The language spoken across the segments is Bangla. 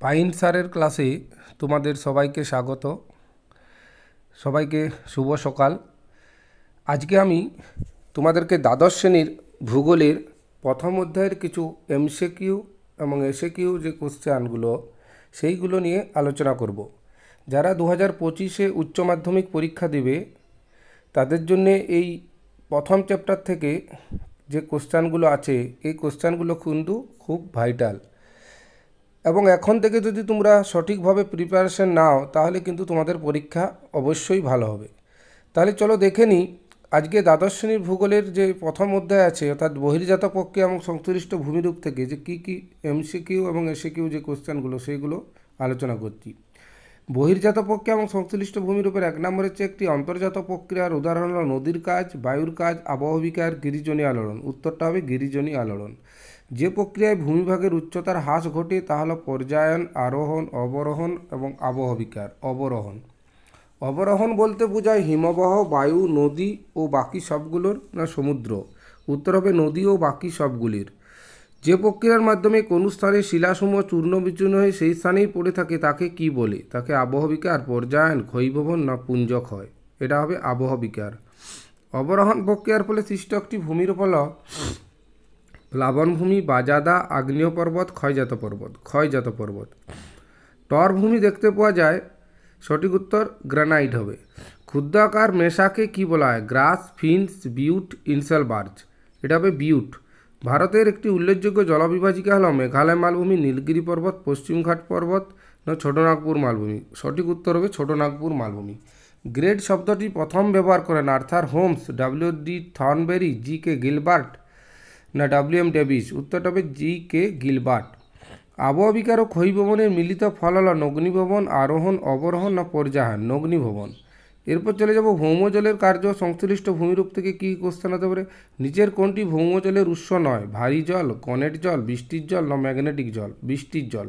পাইন স্যারের ক্লাসে তোমাদের সবাইকে স্বাগত। সবাইকে শুভ সকাল। আজকে আমি তোমাদেরকে দ্বাদশ শ্রেণীর ভূগোলের প্রথম অধ্যায়ের কিছু এমসিকিউ এবং এসএকিউ যে কোশ্চেনগুলো সেইগুলো নিয়ে আলোচনা করব। যারা 2025-এ উচ্চ মাধ্যমিক পরীক্ষা দেবে তাদের জন্যে এই প্রথম চ্যাপ্টার থেকে যে কোশ্চেনগুলো আছে এই কোশ্চেনগুলো কিন্তু খুব ভাইটাল, এবং এখন থেকে যদি তোমরা সঠিকভাবে প্রিপারেশন নাও তাহলে কিন্তু তোমাদের পরীক্ষা অবশ্যই ভালো হবে। তাহলে চলো দেখে নিই আজকে দ্বাদশ শ্রেণীর ভূগোলের যে প্রথম অধ্যায় আছে, অর্থাৎ বহির্জাত প্রক্রিয়া এবং সংশ্লিষ্ট ভূমিরূপ থেকে যে কী এমসিকিউ এবং এসিকিউ যে কোশ্চেনগুলো সেইগুলো আলোচনা করছি। বহির্জাত প্রক্রিয়া এবং সংশ্লিষ্ট ভূমিরূপের 1 নম্বর হচ্ছে একটি অন্তর্জাত প্রক্রিয়ার উদাহরণ হলো নদীর কাজ, বায়ুর কাজ, আবহবিকার, গিরিজনী আলোড়ন। উত্তরটা হবে গিরিজনী আলোড়ন। যে প্রক্রিয়ায় ভূমিভাগের উচ্চতার হ্রাস ঘটে তা হলো পর্যায়ন, আরোহণ, অবরোহণ এবং আবহবিকার। অবরোহণ অবরোহণ বলতে বোঝায় হিমবাহ, বায়ু, নদী ও বাকি সবগুলোর না সমুদ্র। উত্তর হবে নদী ও বাকি সবগুলির। যে প্রক্রিয়ার মাধ্যমে কোনো স্থানে শিলাসমূহ চূর্ণ বিচূর্ণ হয়ে সেই স্থানেই পড়ে থাকে তাকে কি বলে? তাকে আবহবিকার, পর্যায়ন, ক্ষয়ীভবন না পুঞ্জক্ষয়। এটা হবে আবহবিকার। অবরোহণ প্রক্রিয়ার ফলে সৃষ্ট একটি ভূমিরূপ হল প্লাবনভূমি, বাজাদা, আগ্নেয় পর্বত, ক্ষয়জাত পর্বত। টরভূমি দেখতে পাওয়া যায়। সঠিক উত্তর গ্রানাইট হবে। ক্ষুদ্রাকার মেশাকে কি বলা হয়? গ্রাস, ফিন্স, বিউট, ইনসেলবার্জ। এটা হবে বিউট। ভারতের একটি উল্লেখযোগ্য জলবিভাজিকা হল মেঘালয় মালভূমি, নীলগিরি পর্বত, পশ্চিমঘাট পর্বত না ছোটনাগপুর মালভূমি। সঠিক উত্তর হবে ছোটনাগপুর মালভূমি। গ্রেড শব্দটি প্রথম ব্যবহার করেন আর্থার হোমস, ডব্লিউ.ডি. থর্নবেরি, জি.কে. গিলবার্ট না ডব্লিউ.এম. ডেভিস। উত্তরটা হবে জি.কে. গিলবার্ট। আবহবিকার ও ক্ষয়ীভবনের মিলিত ফল হল নগ্নিভবন, আরোহণ, অবরোহণ না পর্যায়ন। নগ্নিভবন। এরপর চলে যাব ভৌমজলের কার্য সংশ্লিষ্ট ভূমিরূপ থেকে কী কোশ্চেন হতে পারে? নিচের কোনটি ভৌমজলের উৎস নয়? ভারী জল, কনেট জল, বৃষ্টির জল না ম্যাগনেটিক জল। বৃষ্টির জল।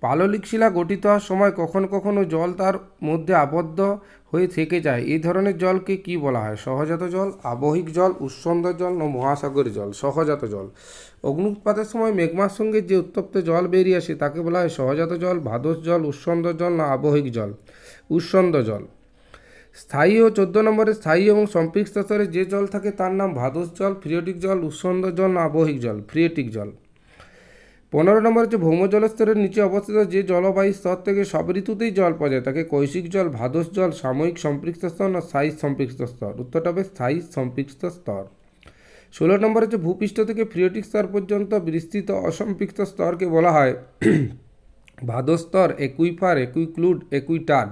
পাললিক শিলা গঠিত হওয়ার সময় কখনো কখনো জল তার মধ্যে আবদ্ধ হয়ে থেকে যায়। এই ধরনের জলকে কি বলা হয়? সহজাত জল, আবহিক জল, উৎসন্ধ জল না মহাসাগর জল। সহজাত জল। অগ্নুৎপাতের সময় ম্যাগমার সঙ্গে যে উত্তপ্ত জল বেরিয়ে আসে তাকে বলা হয় সহজাত জল, ভাদস জল, উৎসন্ধ জল না আবহিক জল। উৎসন্ধ জল। স্থায়ী ও 14 নম্বরে স্থায়ী এবং সম্পৃক্ত স্তরে যে জল থাকে তার নাম ভাদস জল, ফ্রিয়টিক জল, উৎসন্ধ জল না আবহিক জল। ফ্রিয়টিক জল। 15 নম্বর হচ্ছে ভৌমজল স্তরের নিচে অবস্থিত যে জলবায়ু স্তর থেকে সব ঋতুতেই জল পাওয়া যায় তাকে কৈশিক জল, ভাদস জল, সাময়িক সম্পৃক্ত স্তর না স্থায়ী সম্পৃক্ত স্তর। উত্তরটা হবে স্থায়ী সম্পৃক্ত স্তর। 16 নম্বর হচ্ছে ভূপৃষ্ঠ থেকে ফ্রিয়টিক স্তর পর্যন্ত বিস্তৃত অসম্পৃক্ত স্তরকে বলা হয় ভাদস্তর, একুইফার, একুইক্লুড, একুইটাড।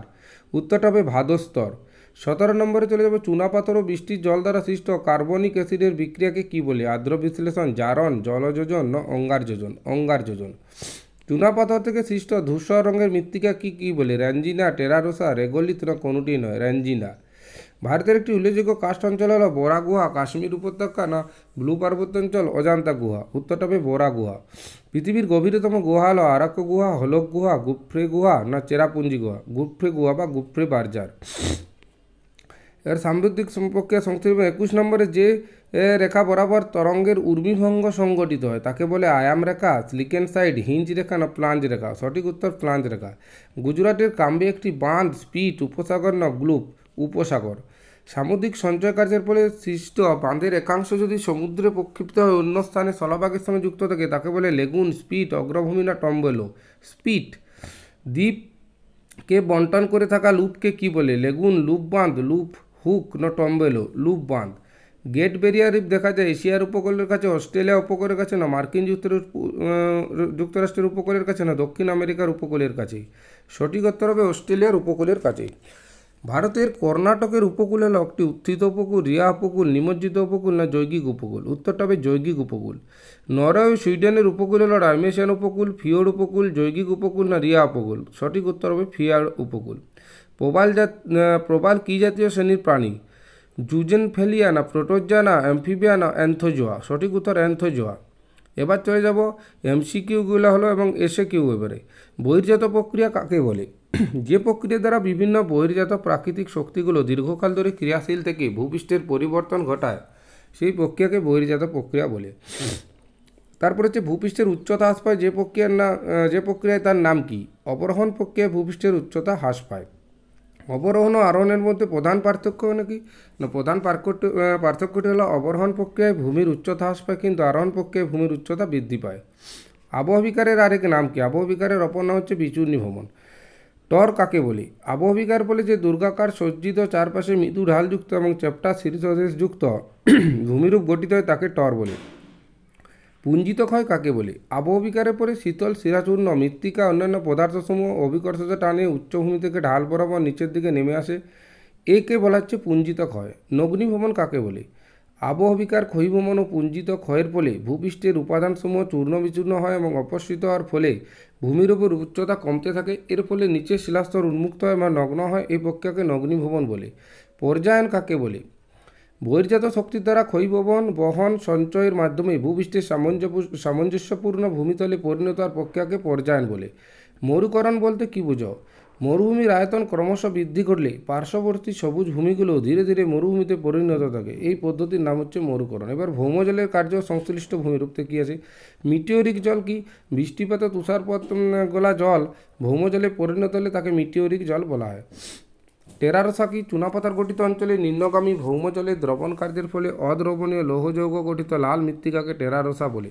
উত্তরটা হবে ভাদস্তর। 17 নম্বরে চলে যাবে চুনাপাথর ও বৃষ্টির জল দ্বারা সৃষ্ট কার্বনিক অ্যাসিডের বিক্রিয়াকে কি বলে? আর্দ্র বিশ্লেষণ, জারণ, জলযোজন না অঙ্গারযোজন। অঙ্গারযোজন। চুনাপাথর থেকে সৃষ্ট ধূসর রঙের মৃত্তিকা কি বলে? র্যাঞ্জিনা, টেরারোসা, রেগোলিথ না কোনোটি নয়। র্যাঞ্জিনা। ভারতের একটি উল্লেখযোগ্য কাস্ট অঞ্চল হলো বোরা গুহা, কাশ্মীর উপত্যকা না ব্লু পার্বত্যাঞ্চল, অজান্তা গুহা। উত্তরটা হবে বোরা গুহা। পৃথিবীর গভীরতম গুহা হলো আরাক্কো গুহা, হলক গুহা, গুফ্রে গুহা না চেরাপুঞ্জি গুহা। গুফ্রে গুহা বা গুফ্রে বার্জার। এর সামুদ্রিক প্রক্রিয়া সংশ্লিষ্ট 21 নম্বরে যে রেখা বরাবর তরঙ্গের উর্মিভঙ্গ সংগঠিত হয় তাকে বলে আয়াম রেখা, স্লিকেন সাইড, হিঞ্জ রেখা না প্লাঞ্জ রেখা। সঠিক উত্তর প্লাঞ্জ রেখা। গুজরাটের কাম্বে একটি বাঁধ, স্পিট উপসাগর না গ্লুপ। উপসাগর। সামুদ্রিক সঞ্চয় কার্যের ফলে সৃষ্ট বাঁধের একাংশ যদি সমুদ্রে প্রক্ষিপ্ত হয়ে অন্য স্থানে স্থলভাগের সঙ্গে যুক্ত থাকে তাকে বলে লেগুন, স্পিট, অগ্রভূমি না টম্বেলো। স্পিট। দ্বীপকে বন্টন করে থাকা লুপকে কি বলে? লেগুন, লুপ বাঁধ, লুপ হুক না টম্বেলো। লুপ বাঁধ। গ্রেট ব্যারিয়ার রিফ দেখা যায় এশিয়ার উপকূলের কাছে, অস্ট্রেলিয়া উপকূলের কাছে না মার্কিন যুক্তরাষ্ট্রের উপকূলের কাছে না দক্ষিণ আমেরিকার উপকূলের কাছে। সঠিক উত্তর হবে অস্ট্রেলিয়ার উপকূলের কাছে। ভারতের কর্ণাটকের উপকূল হল একটি উত্থিত উপকূল, রিয়া উপকূল, নিমজ্জিত উপকূল না যৌগিক উপকূল। উত্তরটা হবে যৌগিক উপকূল। নরওয়ে ও সুইডেনের উপকূল হল ডাইমেশিয়ান উপকূল, ফিওর্ড উপকূল, যৌগিক উপকূল না রিয়া উপকূল। সঠিক উত্তর হবে ফিওর্ড উপকূল। প্রবাল কি জাতীয় শ্রেণীর প্রাণী? জুজেনফেলিয়া না প্রোটোজোয়া না অ্যামফিবিয়া না অ্যান্থোজোয়া। সঠিক উত্তর অ্যান্থোজোয়া। এবার চলে যাব এমসিকিউগুলো হলো এবং এসএকিউ। এবারে বহির্জাত প্রক্রিয়া কাকে বলে? যে প্রক্রিয়া দ্বারা বিভিন্ন বহির্জাত প্রাকৃতিক শক্তিগুলো দীর্ঘকাল ধরে ক্রিয়াশীল থেকে ভূপৃষ্ঠের পরিবর্তন ঘটায় সেই প্রক্রিয়াকে বহির্জাত প্রক্রিয়া বলে। তারপর হচ্ছে ভূপৃষ্ঠের উচ্চতা হ্রাস পায় যে প্রক্রিয়ায় তার নাম কি? অবরোহণ প্রক্রিয়ায় ভূপৃষ্ঠের উচ্চতা হ্রাস পায়। অবরোহণ ও আরোহণের মধ্যে প্রধান পার্থক্য নাকি না, প্রধান পার্থক্যটি হলো অবরোহণ প্রক্রিয়ায় ভূমির উচ্চতা হ্রাস পায় কিন্তু আরোহণ প্রক্রিয়ায় ভূমির উচ্চতা বৃদ্ধি পায়। আবহবিকারের আরেক নাম কি? আবহবিকারের অপর নাম হচ্ছে বিচূর্ণী ভ্রমণ। টর কাকে বলে? আবহবিকার বলে যে দুর্গাকার সজ্জিত চারপাশে মৃদু ঢালযুক্ত এবং চ্যাপ্টা শীর্ষদেশযুক্ত ভূমিরূপ গঠিত হয় তাকে টর বলে। পুঞ্জিত ক্ষয় কাকে বলে? আবহবিকারের পরে শীতল শিরাচূর্ণ মৃত্তিকা অন্যান্য পদার্থসমূহ অভিকর্ষজ টানে উচ্চভূমি থেকে ঢাল বরাবর নিচের দিকে নেমে আসে, একে বলা হচ্ছে পুঞ্জিত ক্ষয়। নগ্নিভ্রমণ কাকে বলে? আবহবিকার ক্ষয়ীভ্রমণ ও পুঞ্জিত ক্ষয়ের ফলে ভূপৃষ্ঠের উপাদানসমূহ চূর্ণ বিচূর্ণ হয় এবং অপসৃত হওয়ার ফলে ভূমির উপর উচ্চতা কমতে থাকে, এর ফলে নিচের শিলাস্তর উন্মুক্ত হয় বা নগ্ন হয়, এই প্রক্রিয়াকে নগ্নিভ্রমণ বলে। পর্যায়ন কাকে বলে? বহির্জাত শক্তির দ্বারা ক্ষয়ীভবন বহন সঞ্চয়ের মাধ্যমে ভূপৃষ্ঠের সামঞ্জস্যপূর্ণ ভূমিতলে পরিণত হওয়ার প্রক্রিয়াকে পর্যায়ন বলে। মরুকরণ বলতে কী বোঝো? মরুভূমির আয়তন ক্রমশ বৃদ্ধি করলে পার্শ্ববর্তী সবুজ ভূমিগুলো ধীরে ধীরে মরুভূমিতে পরিণত থাকে, এই পদ্ধতির নাম হচ্ছে মরুকরণ। এবার ভৌমজলের কার্য সংশ্লিষ্ট ভূমিরূপতে কী আছে? মিটিওরিক জল কি? বৃষ্টিপাত তুষারপাত গলা জল ভৌমজলে পরিণত হলে তাকে মিটিওরিক জল বলা হয়। টেরারোসা কি? চুনাপাতার গঠিত অঞ্চলে নিম্নগামী ভৌমজলের দ্রবণ কার্যের ফলে অদ্রবণীয় লৌহযৌগ গঠিত লাল মৃত্তিকাকে টেরারোসা বলে।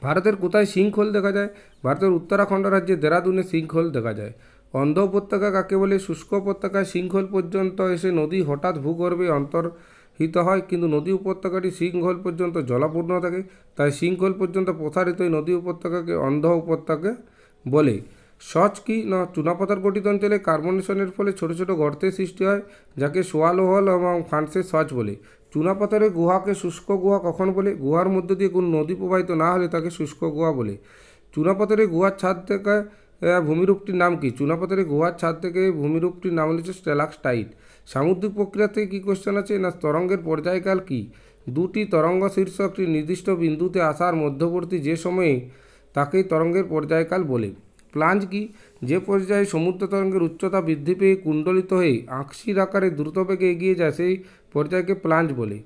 ভারতের কোথায় সিঙ্কহোল দেখা যায়? ভারতের উত্তরাখণ্ড রাজ্যে দেরাদুনে সিঙ্কহোল দেখা যায়। অন্ধ উপত্যকা কাকে বলে? শুষ্ক উপত্যকায় সিঙ্কহোল পর্যন্ত এসে নদী হঠাৎ ভূগর্ভে অন্তর্হিত হয়, কিন্তু নদী উপত্যকাটি সিঙ্কহোল পর্যন্ত জলাপূর্ণ থাকে, তাই সিঙ্কহোল পর্যন্ত প্রসারিত এই নদী উপত্যকাকে অন্ধ উপত্যকা বলে। সচ কি? না, চুনাপাতার গঠিত অঞ্চলে কার্বনেশনের ফলে ছোট ছোট গর্তের সৃষ্টি হয়, যাকে সোয়ালোহল এবং ফান্সের সচ বলে। চুনাপাথরের গুহাকে শুষ্ক গুহা কখন বলে? গুহার মধ্য দিয়ে কোনো নদী প্রবাহিত না হলে তাকে শুষ্ক গুহা বলে। চুনাপাথরের গুহার ছাদ থেকে ভূমিরূপটির নাম কি? চুনাপাথরের গুহার ছাদ থেকে ভূমিরূপটির নাম হচ্ছে স্ট্যালাকটাইট। সামুদ্রিক প্রক্রিয়া থেকে কী কোশ্চেন আছে? না, তরঙ্গের পর্যায়কাল কি? দুটি তরঙ্গ শীর্ষ একটি নির্দিষ্ট বিন্দুতে আসার মধ্যবর্তী যে সময়ে তাকেই তরঙ্গের পর্যায়কাল বলে। প্লাঞ্জ কি? যে পর্যায়ে সমুদ্র তরঙ্গের উচ্চতা বৃদ্ধি পেয়ে কুণ্ডলিত হয়ে আঁকশির আকারে দ্রুতবেগে এগিয়ে যায় সেই পর্যায়কে প্লাঞ্জ বলে।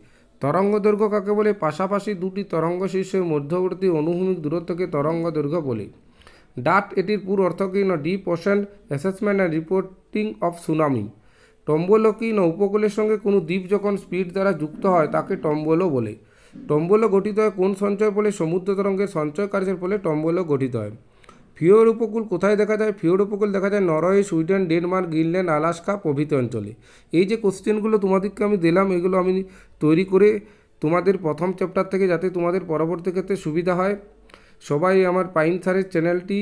তরঙ্গ দৈর্ঘ্য কাকে বলে? পাশাপাশি দুটি তরঙ্গ শীর্ষের মধ্যবর্তী অনুভূমিক দূরত্বকে তরঙ্গ দৈর্ঘ্য বলে। ডাট এটির পুরো অর্থ কি? না, deep ocean assessment and reporting of tsunami. Tombolo কি? না, উপকূলের সঙ্গে কোনো দ্বীপ যখন স্পিড দ্বারা যুক্ত হয় তাকে টম্বোলো বলে। টম্বোলো গঠিত হয় কোন সঞ্চয়ের ফলে? সমুদ্র তরঙ্গের সঞ্চয় কার্যের ফলে টম্বোলো গঠিত হয়। ফিওর উপকূল কোথায় দেখা যায়? ফিওর উপকূল দেখা যায় Norway, Sweden, Denmark, Greenland, Alaska প্রভৃতি অঞ্চলে। এই যে কোশ্চেনগুলো তোমাদেরকে আমি দিলাম, এগুলো আমি তৈরি করে তোমাদের প্রথম চ্যাপ্টার থেকে, যাতে তোমাদের পরবর্তী ক্ষেত্রে সুবিধা হয়। সবাই আমার পাইন স্যারের চ্যানেলটি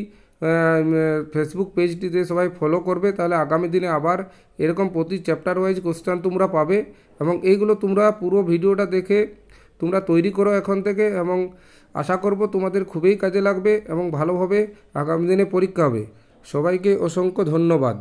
ফেসবুক পেজটিতে সবাই ফলো করবে, তাহলে আগামী দিনে আবার এরকম প্রতি চ্যাপ্টার ওয়াইজ কোশ্চেন তোমরা পাবে, এবং এইগুলো তোমরা পুরো ভিডিওটা দেখে তোমরা তৈরি করো এখন থেকে, এবং আশা করব তোমাদের খুবই কাজে লাগবে এবং ভালোভাবে আগামী দিনে পরীক্ষা হবে। সবাইকে অসংখ্য ধন্যবাদ।